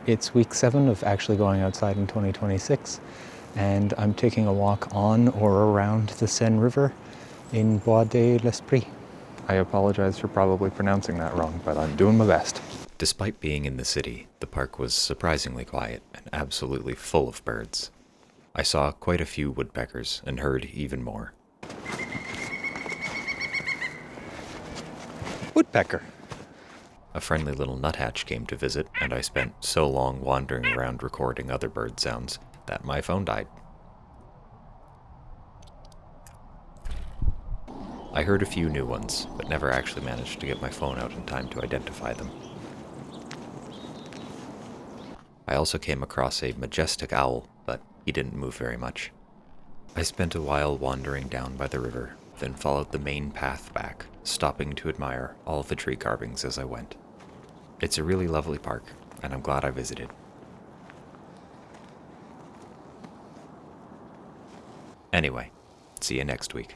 It's week 7 of actually going outside in 2026, and I'm taking a walk on or around the Seine River in Bois-des-Esprits. I apologize for probably pronouncing that wrong, but I'm doing my best. Despite being in the city, the park was surprisingly quiet and absolutely full of birds. I saw quite a few woodpeckers and heard even more. Woodpecker. A friendly little nuthatch came to visit, and I spent so long wandering around recording other bird sounds that my phone died. I heard a few new ones, but never actually managed to get my phone out in time to identify them. I also came across a majestic owl, but he didn't move very much. I spent a while wandering down by the river, then followed the main path back, stopping to admire all the tree carvings as I went. It's a really lovely park, and I'm glad I visited. Anyway, see you next week.